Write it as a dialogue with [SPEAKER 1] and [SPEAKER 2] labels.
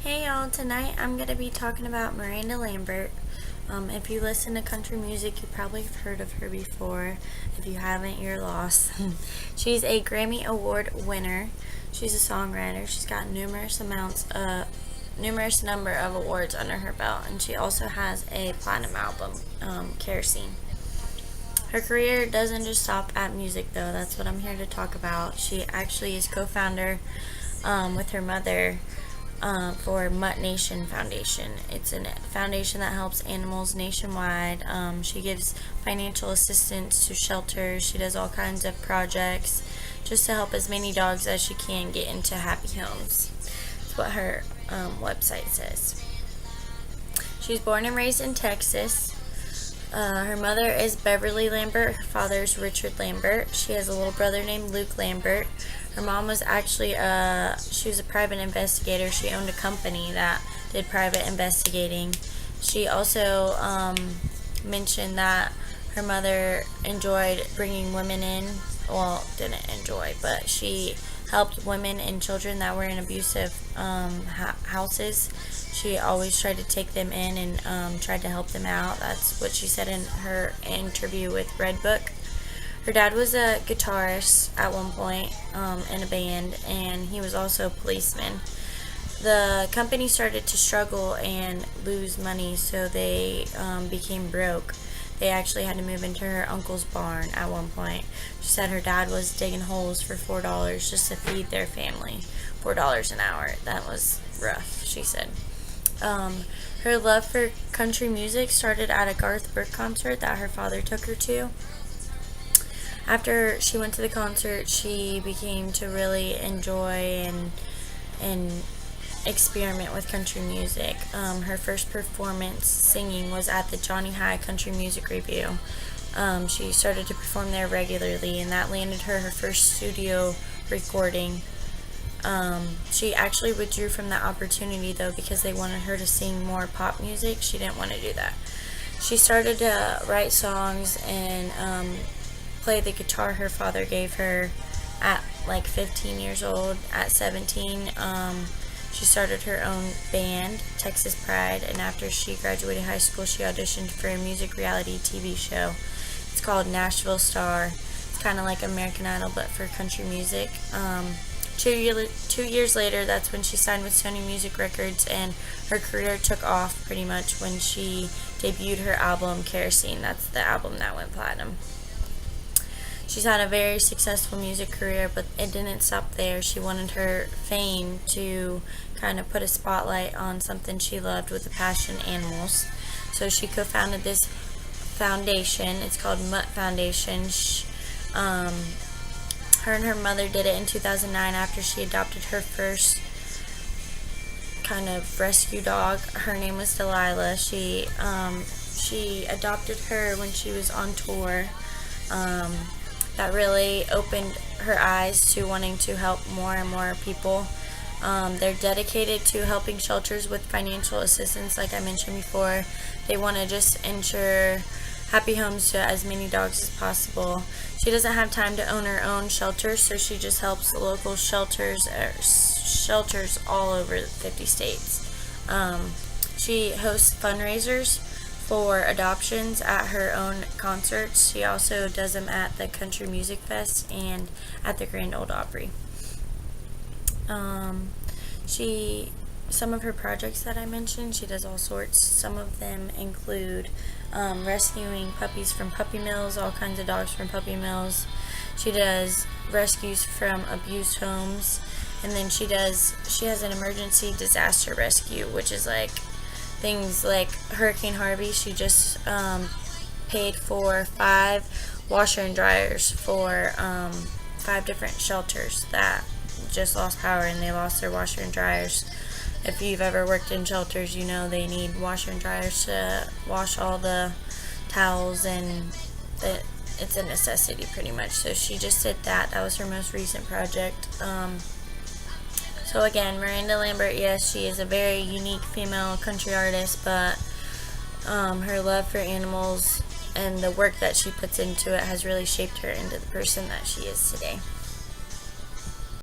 [SPEAKER 1] Hey y'all, tonight I'm going to be talking about Miranda Lambert. If you listen to country music, you probably have heard of her before. If you haven't, you're lost. She's a Grammy Award winner. She's a songwriter. She's got numerous number of awards under her belt, and she also has a platinum album, Kerosene. Her career doesn't just stop at music, though. That's what I'm here to talk about. She actually is co-founder with her mother for Mutt Nation Foundation. It's a foundation that helps animals nationwide. She gives financial assistance to shelters. She does all kinds of projects just to help as many dogs as she can get into happy homes. That's what her website says. She's born and raised in Texas. Her mother is Beverly Lambert. Her father is Richard Lambert. She has a little brother named Luke Lambert. Her mom was actually she was a private investigator. She owned a company that did private investigating. She also mentioned that her mother enjoyed bringing women in. Well, didn't enjoy, but she helped women and children that were in abusive houses. She always tried to take them in and tried to help them out. That's what she said in her interview with Redbook. Her dad was a guitarist at one point in a band, and he was also a policeman. The company started to struggle and lose money, so they became broke. They actually had to move into her uncle's barn at one point. She said her dad was digging holes for $4 just to feed their family. $4 an hour. That was rough, she said. Her love for country music started at a Garth Brooks concert that her father took her to. After she went to the concert, she began to really enjoy and experiment with country music. Her first performance singing was at the Johnny High Country Music Review. She started to perform there regularly, and that landed her first studio recording. She actually withdrew from that opportunity, though, because they wanted her to sing more pop music. She didn't want to do that. She started to write songs and play the guitar her father gave her at like 15 years old. At 17, she started her own band, Texas Pride, and after she graduated high school, she auditioned for a music reality TV show. It's called Nashville Star. It's kind of like American Idol, but for country music. 2 years later, that's when she signed with Sony Music Records, and her career took off pretty much when she debuted her album, Kerosene. That's the album that went platinum. She's had a very successful music career, but it didn't stop there. She wanted her fame to kind of put a spotlight on something she loved with a passion, animals. So she co-founded this foundation. It's called Mutt Foundation. Her and her mother did it in 2009 after she adopted her first kind of rescue dog. Her name was Delilah. She adopted her when she was on tour. That really opened her eyes to wanting to help more and more people. They're dedicated to helping shelters with financial assistance, like I mentioned before. They want to just ensure happy homes to as many dogs as possible. She doesn't have time to own her own shelter, so she just helps the local shelters all over 50 states. She hosts fundraisers for adoptions at her own concerts. She also does them at the Country Music Fest and at the Grand Ole Opry. Some of her projects that I mentioned, she does all sorts. Some of them include rescuing puppies from puppy mills, all kinds of dogs from puppy mills. She does rescues from abused homes, and then she has an emergency disaster rescue, which is like things like Hurricane Harvey. She just paid for 5 washer and dryers for 5 different shelters that just lost power, and they lost their washer and dryers. If you've ever worked in shelters, you know they need washer and dryers to wash all the towels, and it's a necessity pretty much. So she just did that. That was her most recent project. So again, Miranda Lambert, yes, she is a very unique female country artist, but her love for animals and the work that she puts into it has really shaped her into the person that she is today.